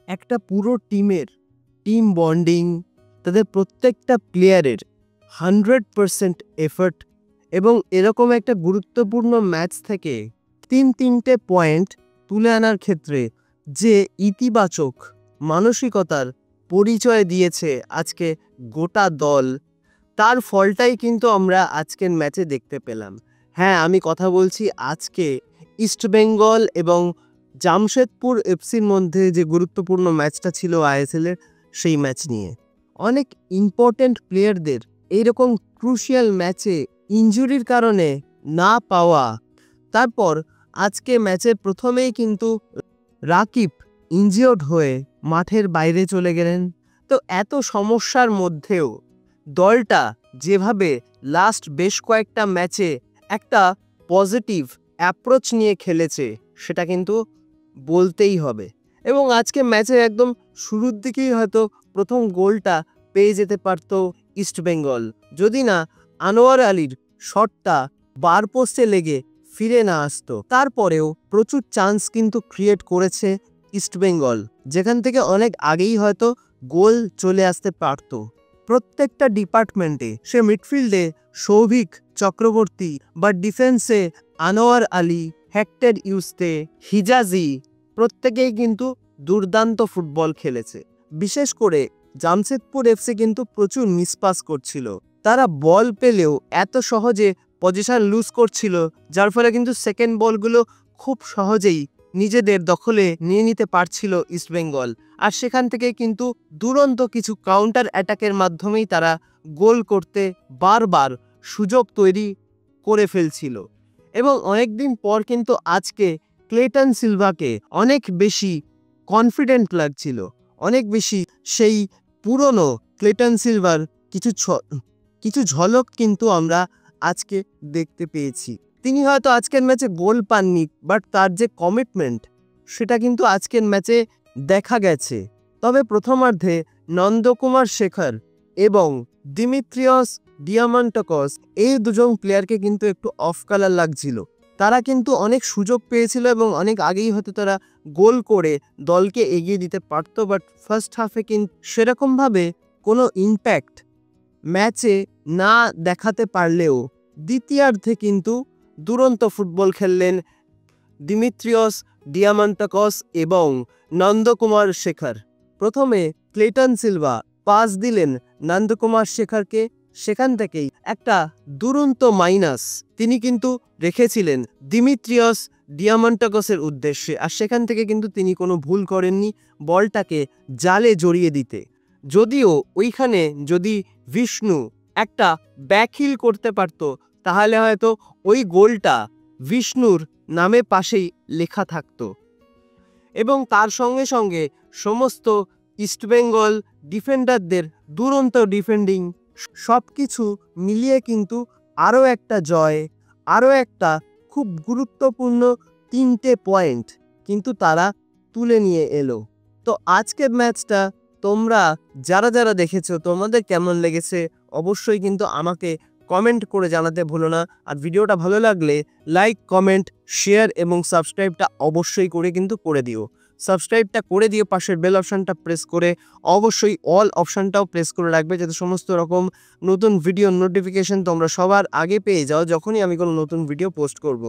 একটা পুরো team bonding, তাদের প্রত্যেকটা প্লেয়ারের 100% এফর্ট এবং এরকম একটা গুরুত্বপূর্ণ ম্যাচ থেকে তিনটে পয়েন্ট তুলে আনার ক্ষেত্রে যে ইতিবাচক মানসিকতার পরিচয় দিয়েছে আজকে গোটা দল, তার ফলটাই কিন্তু আমরা আজকের ম্যাচে দেখতে পেলাম। হ্যাঁ, আমি কথা বলছি আজকে ইস্টবেঙ্গল এবং জামশেদপুর এফসির মধ্যে যে গুরুত্বপূর্ণ ম্যাচটা ছিল আইএসএলের, সেই ম্যাচ নিয়ে। অনেক ইম্পর্ট্যান্ট প্লেয়ারদের এইরকম ক্রুশিয়াল ম্যাচে ইনজুরির কারণে না পাওয়া, তারপর আজকে ম্যাচের প্রথমেই কিন্তু রাকিব ইনজিওর্ড হয়ে মাঠের বাইরে চলে গেলেন। তো এত সমস্যার মধ্যেও দলটা যেভাবে লাস্ট বেশ কয়েকটা ম্যাচে একটা পজিটিভ অ্যাপ্রোচ নিয়ে খেলেছে, সেটা কিন্তু বলতেই হবে। এবং আজকে ম্যাচে একদম শুরুর দিকেই হয়তো প্রথম গোলটা পেয়ে যেতে পারত ইস্টবেঙ্গল, যদি না আনোয়ার আলীর শটটা বার পোস্টে লেগে ফিরে না আসতো। তারপরেও প্রচুর চান্স কিন্তু ক্রিয়েট করেছে ইস্টবেঙ্গল, যেখান থেকে অনেক আগেই হয়তো গোল চলে আসতে পারত। প্রত্যেকটা ডিপার্টমেন্টে, সে মিডফিল্ডে সৌভিক চক্রবর্তী বা ডিফেন্সে Anwar Ali, Hector Yuste, Hijazi, প্রত্যেকেই কিন্তু দুর্দান্ত ফুটবল খেলেছে। বিশেষ করে জামশেদপুর এফসি কিন্তু প্রচুর মিসপাস করছিল। তারা বল পেলেও এত সহজে পজিশন লুজ করছিল, যার ফলে কিন্তু সেকেন্ড বলগুলো খুব সহজেই নিজেদের দখলে নিয়ে নিতে পারছিল ইস্টবেঙ্গল। আর সেখান থেকে কিন্তু দুরন্ত কিছু কাউন্টার অ্যাটাকের মাধ্যমেই তারা গোল করতে বারবার সুযোগ তৈরি করে ফেলছিল। এবং অনেকদিন পর কিন্তু আজকে ক্লেটন সিলভাকে অনেক বেশি কনফিডেন্ট লাগছিল, অনেক বেশি সেই পুরনো ক্লেটন সিলভার কিছু ঝলক কিন্তু আমরা আজকে দেখতে পেয়েছি। তিনি হয়তো আজকের ম্যাচে গোল পাননি, বাট তার যে কমিটমেন্ট, সেটা কিন্তু আজকের ম্যাচে দেখা গেছে। তবে প্রথমার্ধে নন্দকুমার শেখর এবং দিমিত্রিয়স ডিয়ামান্টাকস, এই দুজন প্লেয়ারকে কিন্তু একটু অফ কালার লাগছিল। তারা কিন্তু অনেক সুযোগ পেয়েছিল এবং অনেক আগেই হয়তো তারা গোল করে দলকে এগিয়ে দিতে পারত, বাট ফার্স্ট হাফে কিন্তু সেরকমভাবে কোনো ইম্প্যাক্ট ম্যাচে না দেখাতে পারলেও দ্বিতীয়ার্ধে কিন্তু দুরন্ত ফুটবল খেললেন দিমিত্রিয়স ডিয়ামান্টাকস এবং নন্দকুমার শেখর। প্রথমে ক্লেটন সিলভা পাস দিলেন নন্দকুমার শেখরকে, সেখান থেকেই একটা দুরন্ত মাইনাস তিনি কিন্তু রেখেছিলেন দিমিত্রিয়স ডিয়ামান্টাকসের উদ্দেশ্যে। আর সেখান থেকে কিন্তু তিনি কোনো ভুল করেননি বলটাকে জালে জড়িয়ে দিতে। যদিও ওইখানে যদি বিষ্ণু একটা ব্যাকহিল করতে পারত, তাহলে হয়তো ওই গোলটা বিষ্ণুর নামে পাশেই লেখা থাকতো। এবং তার সঙ্গে সঙ্গে সমস্ত ইস্টবেঙ্গল ডিফেন্ডারদের দুরন্ত ডিফেন্ডিং, সব কিছু মিলিয়ে কিন্তু আরও একটা জয়, আরও একটা খুব গুরুত্বপূর্ণ 3টে পয়েন্ট কিন্তু তারা তুলে নিয়ে এলো। তো আজকের ম্যাচটা তোমরা যারা দেখেছো, তোমাদের কেমন লেগেছে অবশ্যই কিন্তু আমাকে কমেন্ট করে জানাতে ভুলো না। আর ভিডিওটা ভালো লাগলে লাইক, কমেন্ট, শেয়ার এবং সাবস্ক্রাইবটা অবশ্যই করে দিও। সাবস্ক্রাইবটা করে দিয়ে পাশের বেল অপশানটা প্রেস করে অবশ্যই অল অপশানটাও প্রেস করে রাখবে, যাতে সমস্ত রকম নতুন ভিডিও নোটিফিকেশন তোমরা সবার আগে পেয়ে যাও যখনই আমি কোনো নতুন ভিডিও পোস্ট করব।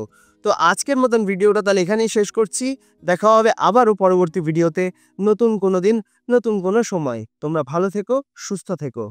তো আজকের মতন ভিডিওটা তাহলে এখানেই শেষ করছি। দেখা হবে আবারও পরবর্তী ভিডিওতে, নতুন কোনো দিন, নতুন কোনো সময়। তোমরা ভালো থেকো, সুস্থ থেকো।